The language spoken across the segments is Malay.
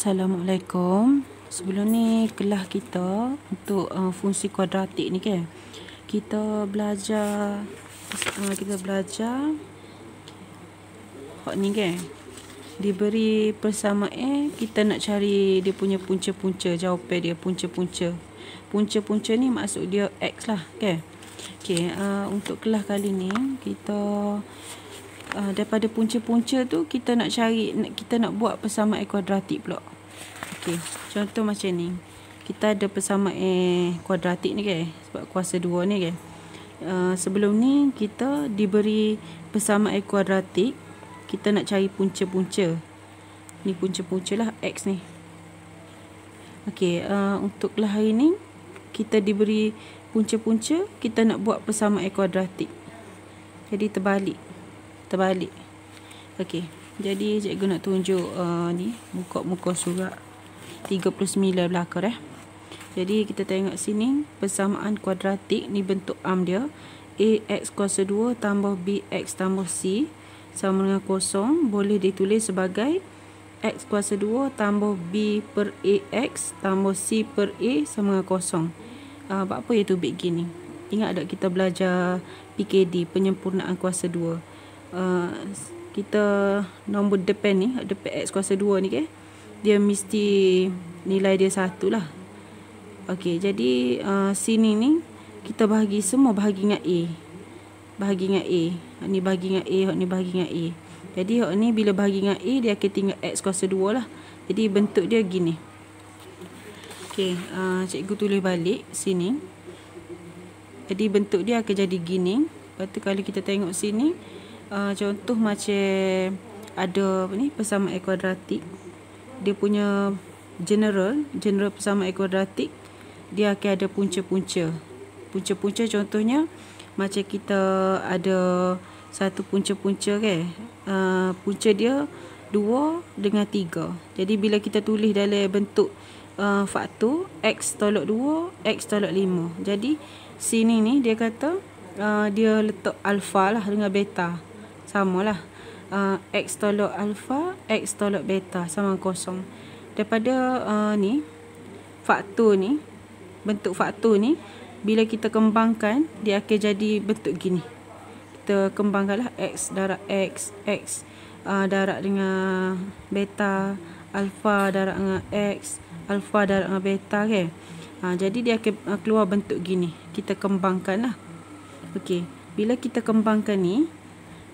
Assalamualaikum. Sebelum ni kelas kita untuk fungsi kuadratik ni kan. Kita belajar hak ni kan. Diberi persamaan, kita nak cari dia punya punca-punca, jawapan dia punca-punca. Punca-punca ni maksud dia X lah kan. Okey, untuk kelas kali ni kita daripada punca-punca tu kita nak buat persamaan kuadratik pula. Okey, contoh macam ni. Kita ada persamaan kuadratik ni kan, sebab kuasa 2 ni kan. Sebelum ni kita diberi persamaan kuadratik, kita nak cari punca-punca. Ni punca-punca lah X ni. Okey, untuk kelas hari ni kita diberi punca-punca, kita nak buat persamaan kuadratik. Jadi terbalik. Okey, jadi cikgu nak tunjuk ni muka surat 39 belakang . Jadi kita tengok sini persamaan kuadratik ni, bentuk dia ax kuasa 2 tambah bx tambah c sama dengan kosong, boleh ditulis sebagai x kuasa 2 tambah b per ax tambah c per a sama dengan kosong. Apa iaitu begini? Ingat tak kita belajar PKD, penyempurnaan kuasa 2. Kita nombor depan ni, depan x kuasa 2 ni kan, dia mesti nilai dia 1 lah. Okey, jadi sini ni kita bahagi semua, bahagi dengan A. Ni bahagi dengan A, hak ni bahagi dengan A. Jadi hak ni bila bahagi dengan A, dia akan tinggal x kuasa 2 lah. Jadi bentuk dia gini. Okey, cikgu tulis balik sini. Jadi bentuk dia akan jadi gini. Lepas tu kalau kita tengok sini, contoh macam ada ni persamaan kuadratik, dia punya general persamaan kuadratik, dia akan ada punca-punca. Punca-punca contohnya macam kita ada satu punca-punca kan, punca dia 2 dengan 3. Jadi bila kita tulis dalam bentuk faktor x tolak 2, x tolak 5. Jadi sini ni dia kata dia letak alfa lah dengan beta. Samalah. X tolak alfa, x tolak beta sama kosong. Daripada ni faktor ni, bentuk faktor ni bila kita kembangkan, dia akan jadi bentuk gini. Kita kembangkanlah x darab x darab dengan beta, alfa darab dengan x, alfa darab dengan beta kan. Jadi dia akan keluar bentuk gini. Kita kembangkanlah. Okey, bila kita kembangkan ni,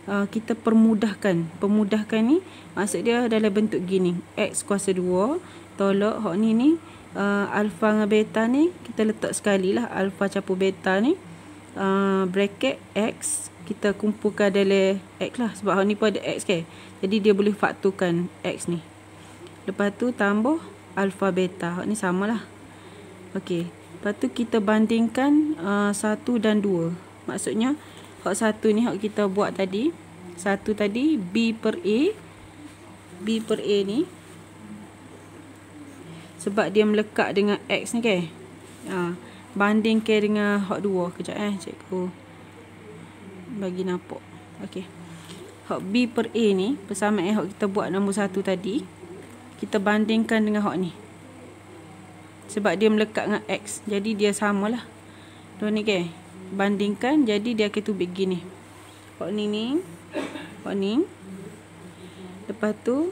kita permudahkan. Permudahkan ni maksud dia dalam bentuk gini. X kuasa 2 tolak hak ni alfa dengan beta ni, kita letak sekali lah alfa campur beta ni, bracket x, kita kumpulkan dalam x lah, sebab hak ni pun ada x kan. Jadi dia boleh fakturkan x ni. Lepas tu tambah alfa beta, hak ni samalah. Okey, lepas tu kita bandingkan 1 dan 2. Maksudnya hak 1 ni hak kita buat tadi, 1 tadi b per a ni, sebab dia melekat dengan x ni kan. Bandingkan dengan hak 2. Kejap cikgu bagi nampak. Okey, hak b per a ni, persamaan hak kita buat nombor 1 tadi, kita bandingkan dengan hak ni, sebab dia melekat dengan x. Jadi dia samalah. Dua ni kan, bandingkan, jadi dia akan tubik gini. Hak ni, hak ni. Lepas tu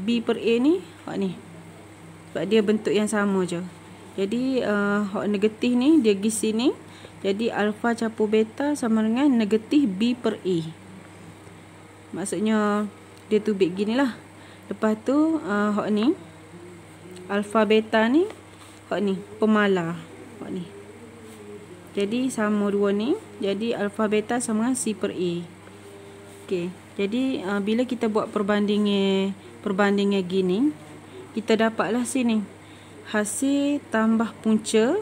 b per a ni, hak ni, sebab dia bentuk yang sama je. Jadi hak negatif ni dia pergi sini, jadi alfa campur beta sama dengan negatif b per a. Maksudnya dia tubik gini lah. Lepas tu hak ni alfa beta ni, hak ni pemalar, hak ni. Jadi sama dua ni, jadi alfa beta sama dengan c per a. Okey, jadi bila kita buat perbandingan gini, kita dapatlah sini hasil tambah punca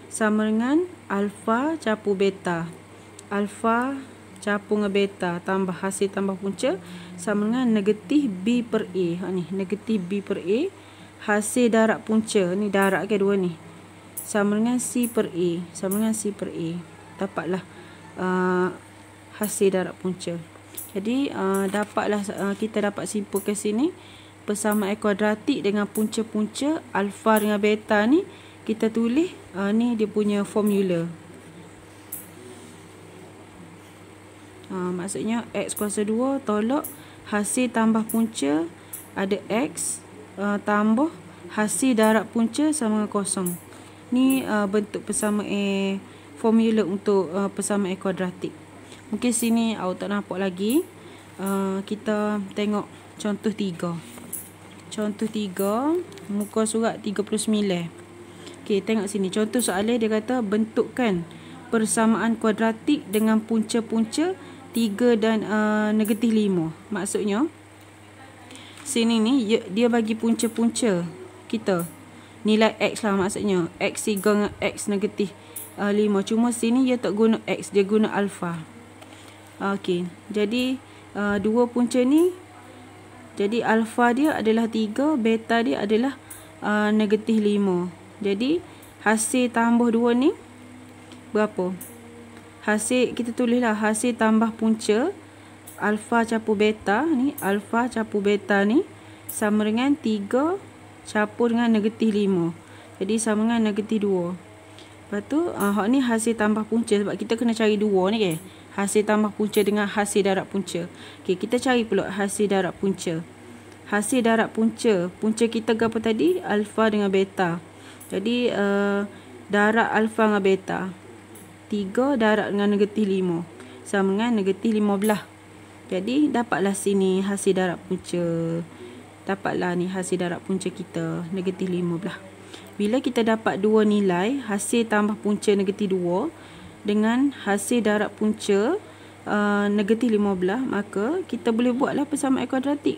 sama dengan alfa campur beta. Alfa campur dengan beta tambah hasil tambah punca sama dengan negatif b per a. Ha ni, negatif b per a. Hasil darab punca, ni darab ke dua ni, sama dengan c per a. Sama dengan c per a. Dapatlah hasil darab punca. Jadi dapatlah kita dapat simpulkan sini persamaan kuadratik dengan punca-punca alfa dengan beta ni kita tulis ni dia punya formula. Maksudnya x kuasa 2 tolak hasil tambah punca ada x tambah hasil darab punca sama dengan kosong. Ni bentuk persamaan formula untuk persamaan kuadratik. Mungkin sini awak tak nampak lagi. Kita tengok contoh 3. Contoh 3 muka surat 39. Okey, tengok sini. Contoh soalan dia kata bentukkan persamaan kuadratik dengan punca-punca 3 dan negatif 5. Maksudnya sini ni dia bagi punca-punca kita. Nilai x lah maksudnya. X 3 dengan x negatif 5. Cuma sini dia tak guna x, dia guna alfa. Okey, jadi dua punca ni, jadi alfa dia adalah 3, beta dia adalah negatif 5. Jadi hasil tambah 2 ni berapa? Hasil kita tulislah hasil tambah punca alfa campur beta ni, alfa campur beta ni sama dengan 3 campur dengan negatif 5. Jadi sama dengan negatif 2. Lepas tu hak ni hasil tambah punca sebab kita kena cari 2 ni ke. Hasil tambah punca dengan hasil darab punca. Okey, kita cari pula hasil darab punca. Hasil darab punca, punca kita berapa tadi? Alfa dengan beta. Jadi darab alfa dengan beta 3 darab dengan negatif 5 sama dengan negatif 15. Jadi dapatlah sini hasil darab punca. Dapatlah ni hasil darab punca kita negatif 15. Bila kita dapat dua nilai, hasil tambah punca negatif 2 dengan hasil darab punca negatif 15, maka kita boleh buatlah persamaan kuadratik.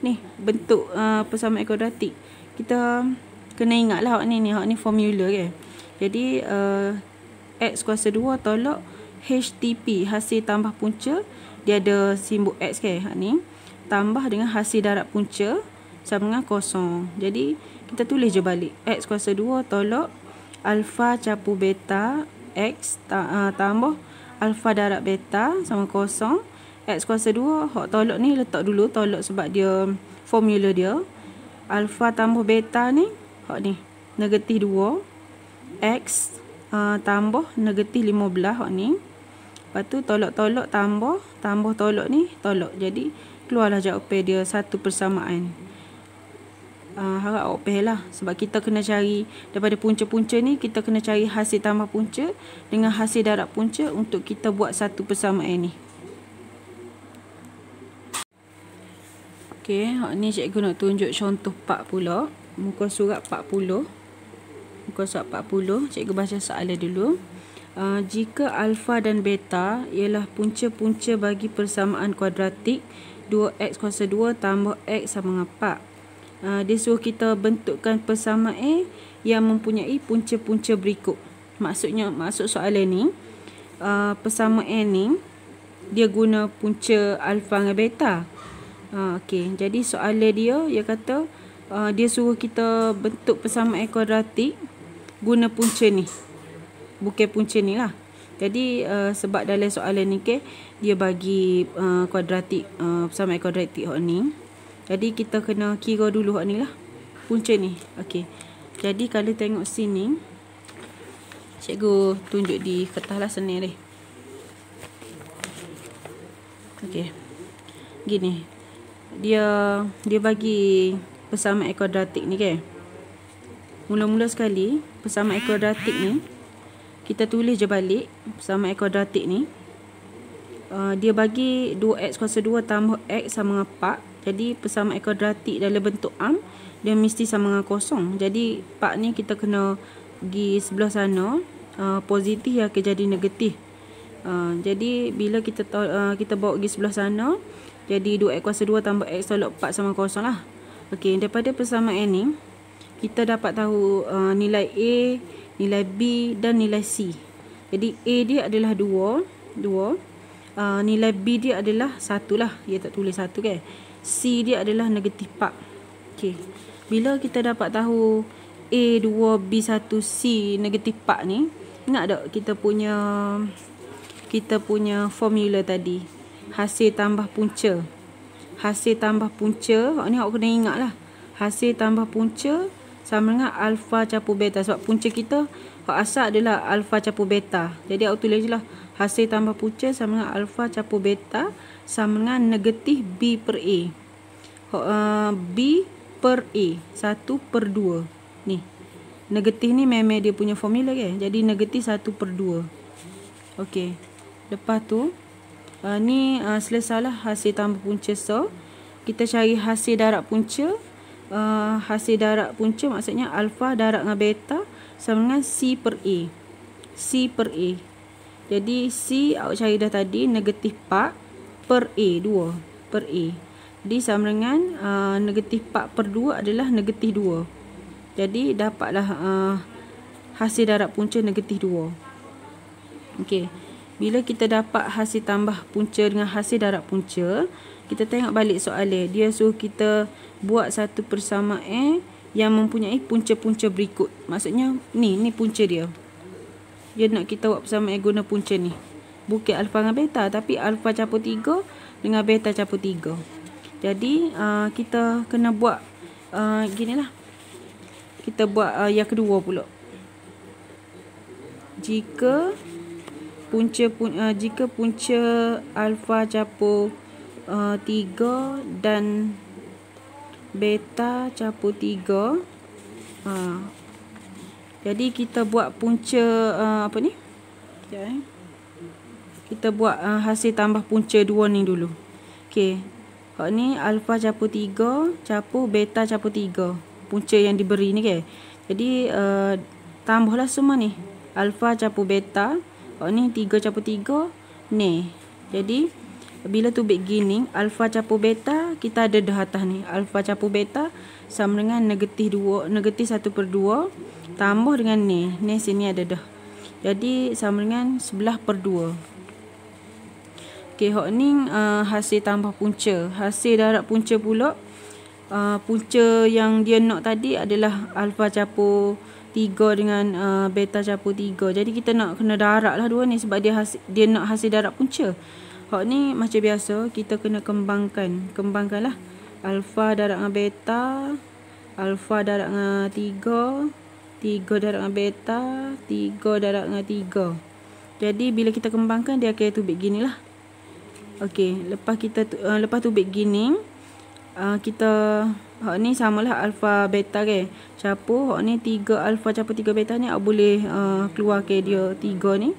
Ni bentuk persamaan kuadratik. Kita kena ingatlah hak ni formula ke. Jadi x kuasa 2 tolak HTP, hasil tambah punca, dia ada simbol x ke, hak ni tambah dengan hasil darab punca sama dengan kosong. Jadi kita tulis je balik x kuasa 2 tolak alfa campur beta x tambah alfa darab beta sama kosong. X kuasa 2 hak tolak ni letak dulu tolak sebab dia formula dia. Alfa tambah beta ni hak ni negatif 2 x tambah negatif 15 hak ni. Lepas tu tolak-tolak tambah tolak ni tolak. Jadi keluarlah jawapan dia satu persamaan. Harap awak faham lah. Sebab kita kena cari daripada punca-punca ni, kita kena cari hasil tambah punca dengan hasil darab punca untuk kita buat satu persamaan ni. Okey, ni cikgu nak tunjuk contoh 4 pula. Muka surat 40. Muka surat 40, cikgu baca soalan dulu. Jika alfa dan beta ialah punca-punca bagi persamaan kuadratik 2x kuasa 2 tambah x sama dengan 4. Dia suruh kita bentukkan persamaan yang mempunyai punca-punca berikut. Maksud soalan ni, persamaan ni dia guna punca alfa dengan beta. Okey, jadi soalan dia kata dia suruh kita bentuk persamaan kuadratik guna punca ni. Bukan punca ni lah. Jadi sebab dalam soalan ni dia bagi kuadratik, persamaan kuadratik hak ni. Jadi kita kena kira dulu hak ni lah, punca ni. Okey. Jadi kalau tengok sini, cikgu tunjuk di kertas lah senang ni. Okey. Gini. Dia bagi persamaan kuadratik ni ke. Mula-mula sekali persamaan kuadratik ni kita tulis je balik persamaan kuadratik ni. Dia bagi 2x kuasa 2 tambah x sama dengan 4. Jadi persamaan kuadratik dalam bentuk am dia mesti sama dengan kosong. Jadi 4 ni kita kena pergi sebelah sana, positif yang akan jadi negatif. Jadi bila kita bawa pergi sebelah sana, jadi 2x kuasa 2 tambah x tolak 4 sama kosong lah. Okey, daripada persamaan ni kita dapat tahu nilai A, nilai B dan nilai C. Jadi A dia adalah 2. Nilai B dia adalah 1 lah. Dia tak tulis 1 kan. C dia adalah negatif 4. Okey. Bila kita dapat tahu A 2 B 1 C negatif 4 ni, ingat tak kita punya formula tadi? Hasil tambah punca. hasil tambah punca. Hak ni awak kena ingat lah. Hasil tambah punca sama dengan alfa capur beta. Sebab punca kita hak asal adalah alfa capur beta. Jadi awak tulis je lah. Hasil tambah punca sama dengan alfa capur beta sama dengan negatif B per A. B per A. 1/2. Ni. Negatif ni memang dia punya formula kan. Jadi negatif 1/2. Okey. Lepas tu. Ni selesailah hasil tambah punca. So, kita cari hasil darat punca. Hasil darat punca maksudnya alfa darat dengan beta sama dengan C per A. C per A. Jadi C awak cari dah tadi negatif 4 per A. 2 per A. Jadi sama dengan negatif 4/2 adalah negatif 2. Jadi dapatlah hasil darat punca negatif 2. Okey. Bila kita dapat hasil tambah punca dengan hasil darat punca, kita tengok balik soalan. Dia suruh kita buat satu persamaan yang mempunyai punca-punca berikut. Maksudnya ni punca dia. Dia nak kita buat persamaan guna punca ni. Bukan alfa dengan beta, tapi alfa capur 3 dengan beta capur 3. Jadi kita kena buat ginilah. Kita buat yang kedua pula. Jika punca alfa capur 3 dan beta capur 3. Jadi kita buat punca apa ni? Kita buat hasil tambah punca 2 ni dulu. Okey. Hak ni alfa capur 3 capur beta capur 3. Punca yang diberi ni kan. Jadi tambahlah semua ni. Alfa capur beta. Hak ni 3 capur 3 ni. Jadi bila tubik gini, alfa capur beta kita ada dah atas ni. Alfa capur beta sama dengan negatif 1/2 tambah dengan ni. Ni sini ada dah. Jadi sama dengan 11/2. Okey, hak ni hasil tambah punca. Hasil darat punca pula. Punca yang dia nak tadi adalah alfa capur 3 dengan beta capur 3. Jadi kita nak kena darat lah dua ni sebab dia nak hasil darat punca. Hak ni macam biasa kita kena kembangkanlah. Alfa darat dengan beta, alfa darat dengan 3, 3 darat dengan beta, 3 darat dengan 3. Jadi bila kita kembangkan dia akan tubik ginilah. Okey, lepas tubik gini, kita hak ni samalah alfa beta kan. Capur hak ni 3 alfa capur 3 beta ni boleh keluar ke dia 3 ni.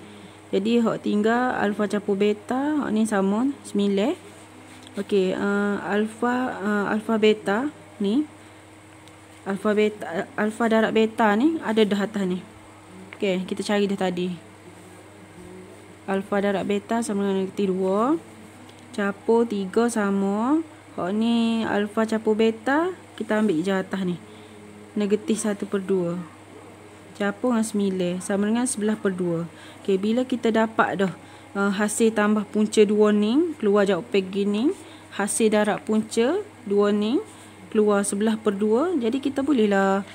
Jadi hak tinggal alfa capur beta, hak ni sama 9. Okey, alfa beta ni, alfa darat beta ni ada dah atas ni. Okey, kita cari dah tadi. Alfa darat beta sama dengan negatif 2. Capur 3 sama. Hak ni alfa capur beta, kita ambil je atas ni. Negatif 1/2. Capur dengan 9 sama dengan 11/2. Okey, bila kita dapat dah hasil tambah punca 2 ni, keluar jawapan gini. Hasil darat punca 2 ni keluar 11/2. Jadi kita bolehlah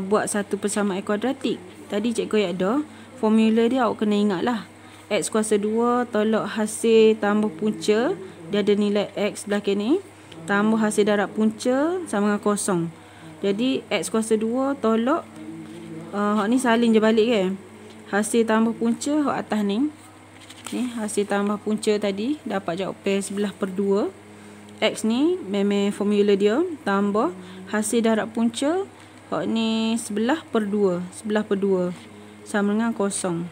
buat satu persamaan kuadratik. Tadi cikgu ayat dah. Formula dia awak kena ingat lah. X kuasa 2 tolak hasil tambah punca. Dia ada nilai X belakang ni. Tambah hasil darat punca sama dengan kosong. Jadi X kuasa 2 tolak. Hak ni salin je balik kan. Hasil tambah punca hak atas ni. Ni hasil tambah punca tadi. Dapat jawapan 11/2. X ni memang formula dia. Tambah hasil darat punca. Hak ni 11/2. 11/2. Sama dengan kosong.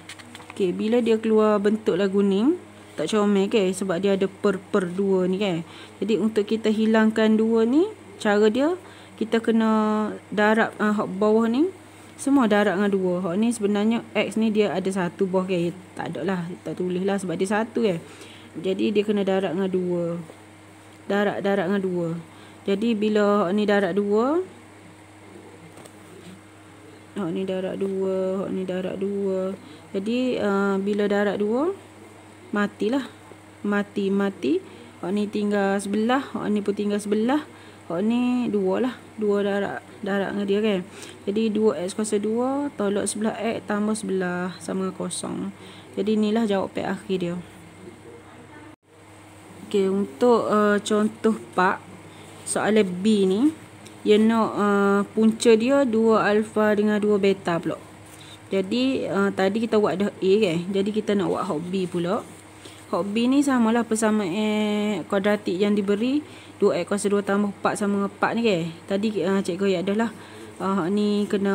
Okey, bila dia keluar bentuk lagu ni, tak comel kan. Sebab dia ada per 2 ni kan. Jadi untuk kita hilangkan 2 ni, cara dia, kita kena darab hak bawah ni. Semua darab dengan 2. Hak ni sebenarnya X ni dia ada 1 bawah kan. Tak ada lah. Tak tulis lah sebab dia 1 kan. Jadi dia kena darab dengan 2. Darab dengan 2. Jadi bila hak ni darab 2. Hak ni darab 2. Hak ni darab 2. Jadi bila darab 2. Matilah. Mati. Hak ni tinggal sebelah. Hak ni pun tinggal sebelah. Hak ni 2 lah. 2 darab dengan dia kan. Jadi 2x kuasa 2 tolak sebelah x tambah sebelah sama dengan kosong. Jadi inilah jawapan akhir dia. Okey, untuk contoh Pak, soalan B ni, dia nak punca dia 2 alfa dengan 2 beta pula. Jadi tadi kita buat dah A kan. Jadi kita nak buat hok B pula. Hok B ni samalah persamaan kuadratik yang diberi 2x kuasa 2 tambah 4 sama 4 ni kan. Tadi cikgu ayat dah lah. Ni kena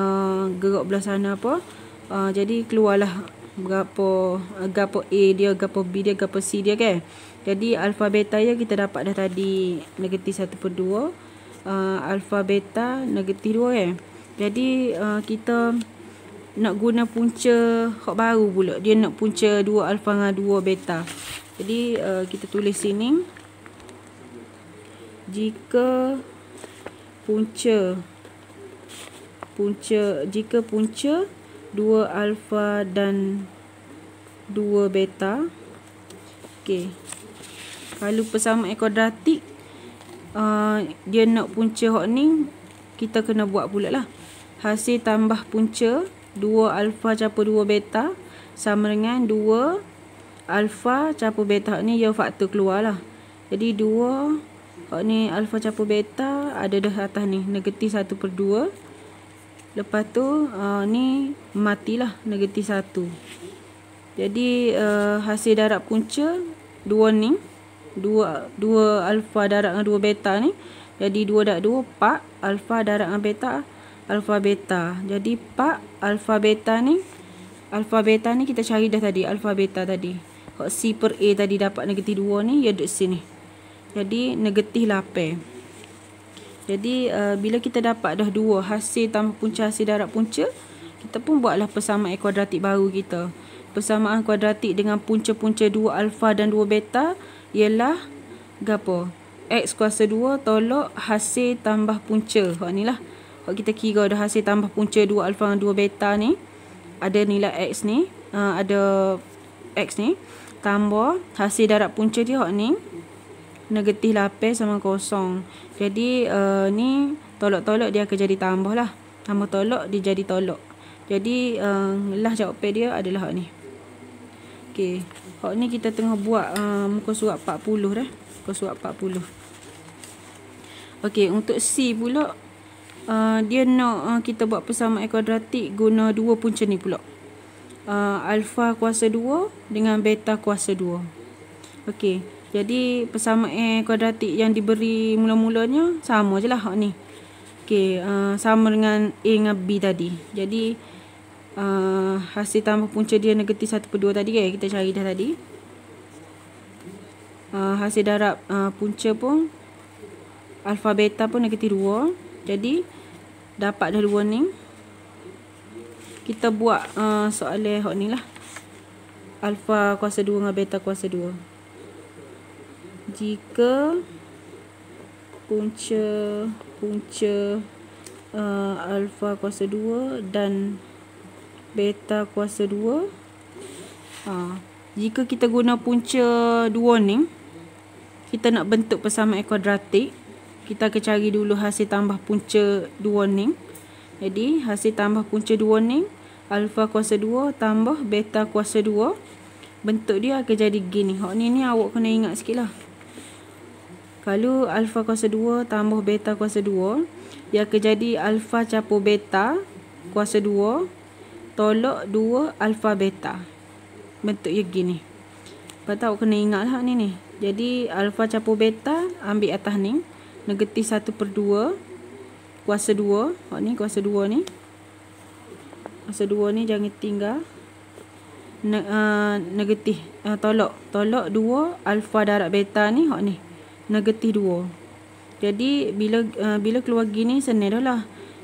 gerak belah sana apa. Jadi keluarlah berapa gapo A dia, gapo B dia, gapo C dia kan. Jadi alfa beta ya kita dapat dah tadi negatif 1/2. Alfa beta negatif 2 kan. Jadi kita nak guna punca hak baru pula. Dia nak punca 2 alfa dengan 2 beta. Jadi kita tulis sini, jika punca 2 alfa dan 2 beta. Okey. Kalau persamaan kuadratik dia nak punca hak ni, kita kena buat pula lah. Hasil tambah punca 2 alfa campur 2 beta sama dengan 2 alfa campur beta. Hak ni dia faktor keluar lah. Jadi 2 hak ni alfa campur beta ada dah atas ni negatif 1/2. Lepas tu ni matilah negatif 1. Jadi hasil darab punca 2 ni 2 alfa darab dengan 2 beta ni. Jadi 2 darab 2 4 alfa darab dengan beta alfa beta. Jadi 4 alfa beta ni kita cari dah tadi alfa beta tadi. Hak C per A tadi dapat negatif 2 ni, dia duduk sini. Jadi negatif 8. Jadi bila kita dapat dah 2 hasil tambah punca hasil darab punca, kita pun buatlah persamaan kuadratik baru kita. Persamaan kuadratik dengan punca-punca 2 alfa dan 2 beta ialah gapo? X kuasa 2 tolak hasil tambah punca. Hak ni lah. Hak kita kira dah hasil tambah punca 2 alfa dan 2 beta ni. Ada nilai X ni. Ada X ni. Tambah hasil darab punca dia hak ni. Negatif 8 sama 0. Jadi ni tolak-tolak dia akan jadi tambah lah. Tambah tolak dia jadi tolak. Jadi lah jawapan dia adalah hak ni. Okey. Hak ni kita tengah buat muka surat 40 dah. Muka surat 40. Okey, untuk C pula dia nak kita buat persamaan kuadratik guna 2 punca ni pula. Alfa kuasa 2 dengan beta kuasa 2. Okey. Jadi persamaan kuadratik yang diberi mula-mulanya sama je lah hak ni. Okey, sama dengan A dengan B tadi. Jadi hasil tambah punca dia negatif 1/2 tadi kan. Kita cari dah tadi. Hasil darab punca pun alfa beta pun negatif 2. Jadi dapat dah 2 ni. Kita buat soalan hak ni lah. Alfa kuasa 2 dengan beta kuasa 2. Jika punca alfa kuasa 2 dan beta kuasa 2. Jika kita guna punca 2 ni, kita nak bentuk persamaan kuadratik. Kita akan cari dulu hasil tambah punca 2 ni. Jadi hasil tambah punca 2 ni, alfa kuasa 2 tambah beta kuasa 2. Bentuk dia akan jadi gini. Hak ni awak kena ingat sikit lah. Kalau alfa kuasa 2 tambah beta kuasa 2, dia akan jadi alfa campur beta kuasa 2 tolak 2 alfa beta. Bentuk dia gini. Lepas tu awak kena ingat lah ni. Jadi alfa campur beta ambil atas ni. Negatif 1/2 kuasa 2. Hak ni kuasa 2 ni. Kuasa 2 ni jangan tinggal. Negatif. Tolak 2 alfa darab beta ni. Hak ni. Negatif 2. Jadi bila keluar gini senang dah lah.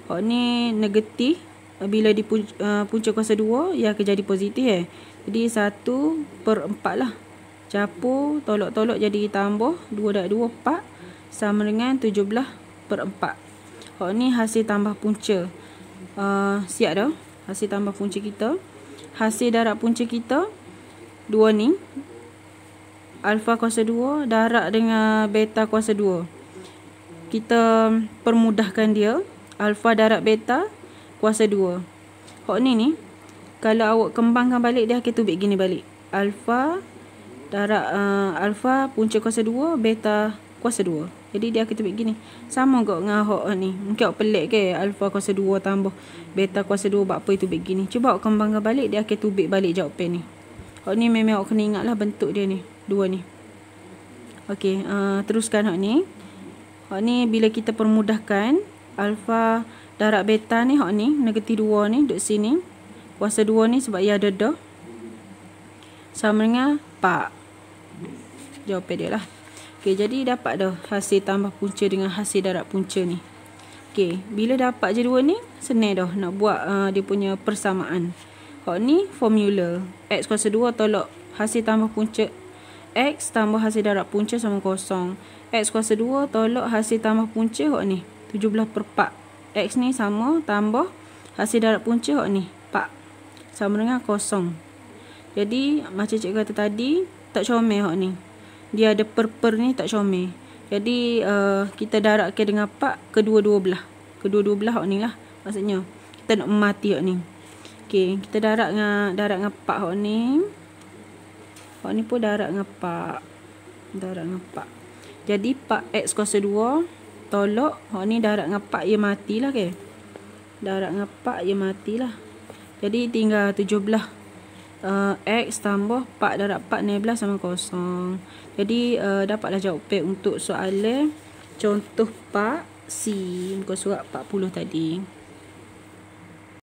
Hak ni negatif. Bila di punca kuasa 2, ia akan jadi positif Jadi 1/4 lah. Capur, tolak-tolak jadi tambah. 2 darab 2, 4. Sama dengan 17/4. Hak ni hasil tambah punca. Siap dah. Hasil tambah punca kita. Hasil darab punca kita 2 ni. Alfa kuasa 2 darab dengan beta kuasa 2. Kita permudahkan dia. Alfa darab beta kuasa 2. Hak ni kalau awak kembangkan balik, dia akan tubik gini balik. Alfa Darab alfa punca kuasa 2, beta kuasa 2. Jadi dia akan tebik gini. Sama kok dengan hok ni. Mungkin awak pelik ke alfa kuasa 2 tambah beta kuasa 2 buat apa itu tubik gini. Cuba awak kembangkan balik, dia akan tubik balik jawapan ni. Hok ni memang awak kena ingat lah bentuk dia ni. Dua ni. Okey, teruskan hok ni. Hok ni bila kita permudahkan alfa darab beta ni, hok ni negatif 2 ni duduk sini. Kuasa 2 ni sebab ia ada dah. Sama dengan 4. Jawapan dia lah. Okey, jadi dapat dah hasil tambah punca dengan hasil darab punca ni. Okey, bila dapat je dua ni, senang dah nak buat dia punya persamaan. Hok ni formula. X kuasa 2 tolak hasil tambah punca X tambah hasil darab punca sama kosong. X kuasa 2 tolak hasil tambah punca hok ni 17/4. X ni sama tambah hasil darab punca hok ni 4. Sama dengan kosong. Jadi macam cikgu kata tadi, tak comel hok ni. Dia ada per ni tak comel. Jadi kita darabkan dengan 4 kedua-dua belah. Kedua-dua belah hok ni lah. Maksudnya kita nak memati hok ni. Okey, kita darab dengan 4 hok ni. Hok ni pun darab dengan 4. Darab dengan 4. Jadi 4x kuasa 2 tolak hok ni darab dengan 4 ia matilah ke. Darab dengan 4 ia matilah. Jadi tinggal 17 X tambah 4 darab 4 16 sama kosong. Jadi dapatlah jawapan untuk soalan contoh 4C muka surat 40 tadi.